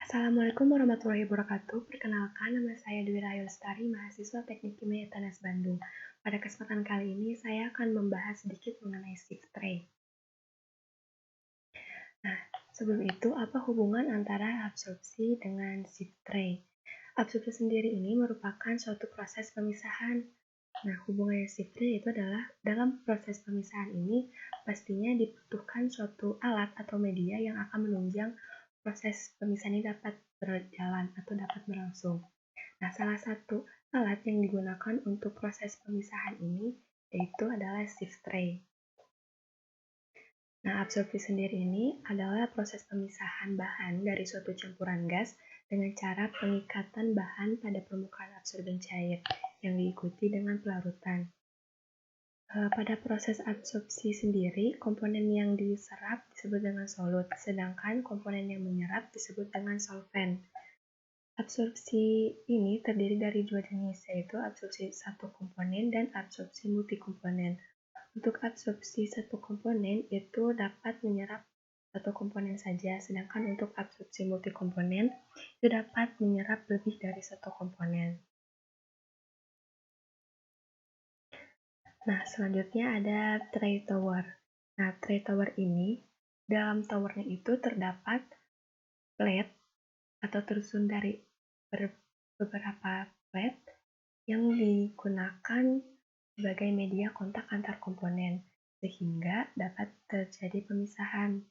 Assalamualaikum warahmatullahi wabarakatuh. Perkenalkan, nama saya Dwi Rahayu Lestari, mahasiswa Teknik Kimia ITNAS Bandung. Pada kesempatan kali ini, saya akan membahas sedikit mengenai shift tray. Nah, sebelum itu, apa hubungan antara absorpsi dengan shift tray? Absorpsi sendiri ini merupakan suatu proses pemisahan. Nah, hubungannya shift tray itu adalah dalam proses pemisahan ini pastinya dibutuhkan suatu alat atau media yang akan menunjang proses pemisahan ini dapat berjalan atau dapat berlangsung. Nah, salah satu alat yang digunakan untuk proses pemisahan ini yaitu adalah shift tray. Nah, absorpsi sendiri ini adalah proses pemisahan bahan dari suatu campuran gas dengan cara pengikatan bahan pada permukaan absorben cair yang diikuti dengan pelarutan. Pada proses absorpsi sendiri, komponen yang diserap disebut dengan solut, sedangkan komponen yang menyerap disebut dengan solvent. Absorpsi ini terdiri dari dua jenis, yaitu absorpsi satu komponen dan absorpsi multikomponen. Untuk absorpsi satu komponen itu dapat menyerap satu komponen saja, sedangkan untuk absorpsi multikomponen itu dapat menyerap lebih dari satu komponen. Nah, selanjutnya ada tray tower. Nah, tray tower ini, dalam towernya itu terdapat plate atau tersusun dari beberapa plate yang digunakan sebagai media kontak antar komponen, sehingga dapat terjadi pemisahan.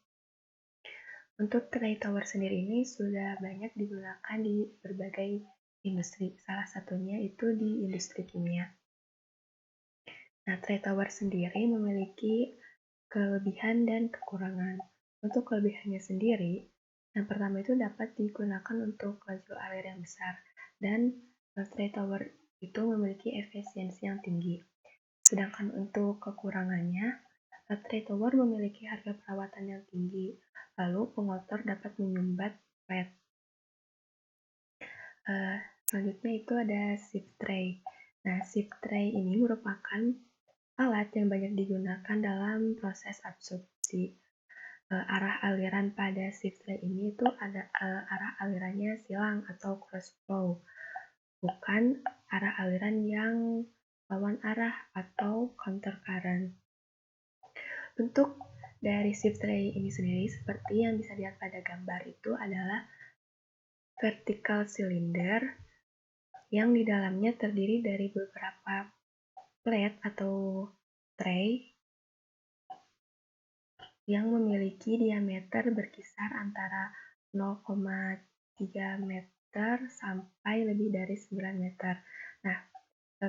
Untuk tray tower sendiri ini sudah banyak digunakan di berbagai industri, salah satunya itu di industri kimia. Nah, tray tower sendiri memiliki kelebihan dan kekurangan. Untuk kelebihannya sendiri, yang pertama itu dapat digunakan untuk laju air yang besar, dan tray tower itu memiliki efisiensi yang tinggi. Sedangkan untuk kekurangannya, tray tower memiliki harga perawatan yang tinggi, lalu pengotor dapat menyumbat pet. Selanjutnya itu ada shift tray. Nah, shift tray ini merupakan alat yang banyak digunakan dalam proses absorpsi. Arah aliran pada shift tray ini itu ada arah alirannya silang atau cross flow, bukan arah aliran yang lawan arah atau counter current. Bentuk dari shift tray ini sendiri seperti yang bisa dilihat pada gambar itu adalah vertical cylinder yang di dalamnya terdiri dari beberapa plate atau tray yang memiliki diameter berkisar antara 0,3 meter sampai lebih dari 9 meter. Nah,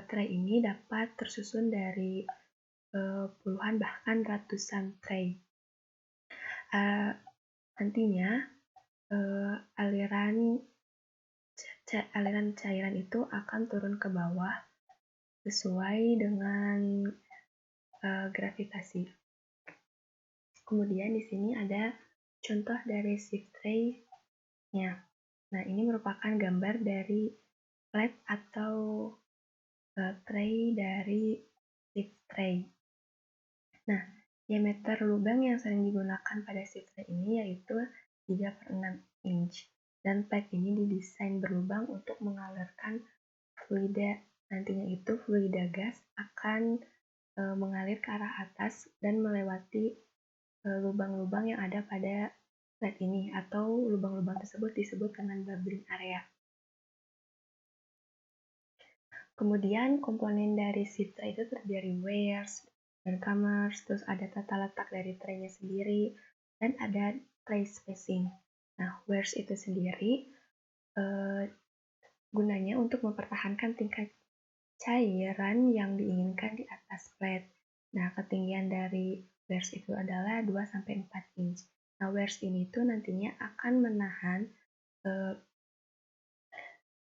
tray ini dapat tersusun dari puluhan bahkan ratusan tray. Nantinya aliran cairan itu akan turun ke bawah sesuai dengan gravitasi. Kemudian di sini ada contoh dari shift tray-nya. Nah, ini merupakan gambar dari plate atau tray dari shift tray. Nah, diameter lubang yang sering digunakan pada shift tray ini yaitu 3/6 inch. Dan plate ini didesain berlubang untuk mengalirkan fluida. Nantinya itu fluida gas akan mengalir ke arah atas dan melewati lubang-lubang yang ada pada plate ini, atau lubang-lubang tersebut disebut dengan bubbling area. Kemudian komponen dari shift tray itu terdiri dari weirs dan comers, terus ada tata letak dari tray-nya sendiri, dan ada tray spacing. Nah, weirs itu sendiri gunanya untuk mempertahankan tingkat cairan yang diinginkan di atas plate. Nah, ketinggian dari weirs itu adalah 2-4 inch. Nah, weirs ini tuh nantinya akan menahan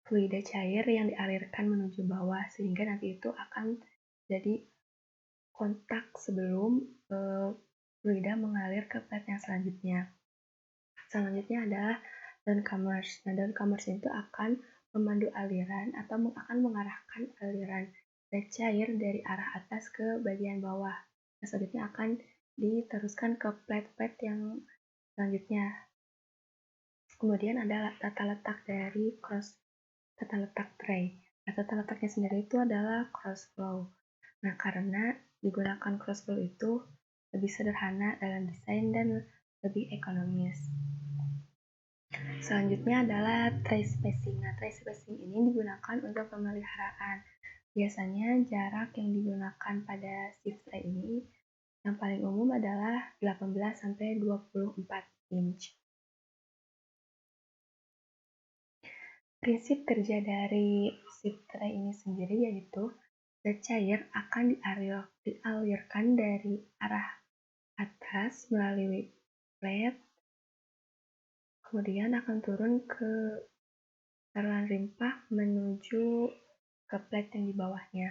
fluida cair yang dialirkan menuju bawah, sehingga nanti itu akan jadi kontak sebelum fluida mengalir ke plate yang selanjutnya. Selanjutnya adalah downcomers. Nah, downcomers itu akan memandu aliran atau akan mengarahkan aliran cair dari arah atas ke bagian bawah. Nah, selanjutnya akan diteruskan ke plate-plate yang selanjutnya. Kemudian ada tata letak dari tata letak tray. Nah, tata letaknya sendiri itu adalah cross flow. Nah, karena digunakan cross flow itu lebih sederhana dalam desain dan lebih ekonomis. Selanjutnya adalah tray spacing. Nah, tray spacing ini digunakan untuk pemeliharaan. Biasanya jarak yang digunakan pada shift tray ini yang paling umum adalah 18-24 inch. Prinsip kerja dari shift tray ini sendiri yaitu zat cair akan dialirkan dari arah atas melalui plate, kemudian akan turun ke saluran limpa menuju ke plate yang di bawahnya.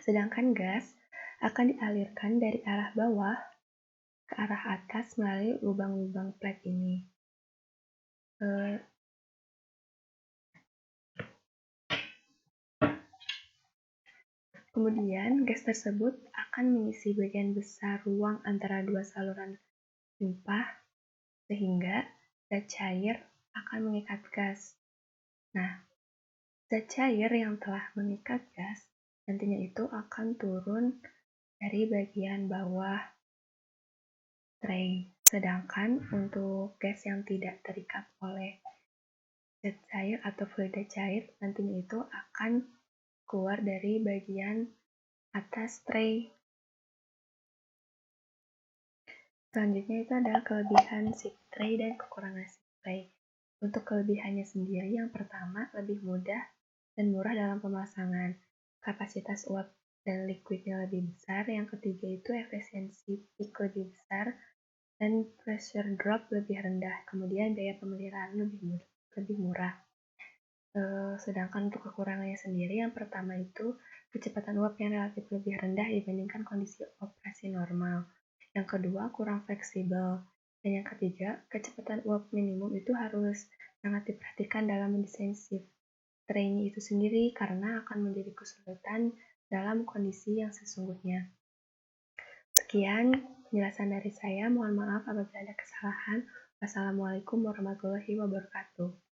Sedangkan gas akan dialirkan dari arah bawah ke arah atas melalui lubang-lubang plate ini. Kemudian gas tersebut akan mengisi bagian besar ruang antara dua saluran limpa sehingga zat cair akan mengikat gas. Nah, zat cair yang telah mengikat gas nantinya itu akan turun dari bagian bawah tray. Sedangkan untuk gas yang tidak terikat oleh zat cair atau fluida cair nantinya itu akan keluar dari bagian atas tray. Selanjutnya itu adalah kelebihan shift tray dan kekurangan shift tray. Untuk kelebihannya sendiri, yang pertama lebih mudah dan murah dalam pemasangan. Kapasitas uap dan liquidnya lebih besar. Yang ketiga itu efisiensi peak lebih besar dan pressure drop lebih rendah. Kemudian biaya pemeliharaan lebih murah. Sedangkan untuk kekurangannya sendiri, yang pertama itu kecepatan uap yang relatif lebih rendah dibandingkan kondisi operasi normal. Yang kedua, kurang fleksibel. Dan yang ketiga, kecepatan uap minimum itu harus sangat diperhatikan dalam mendesain shift tray itu sendiri karena akan menjadi kesulitan dalam kondisi yang sesungguhnya. Sekian penjelasan dari saya. Mohon maaf apabila ada kesalahan. Wassalamualaikum warahmatullahi wabarakatuh.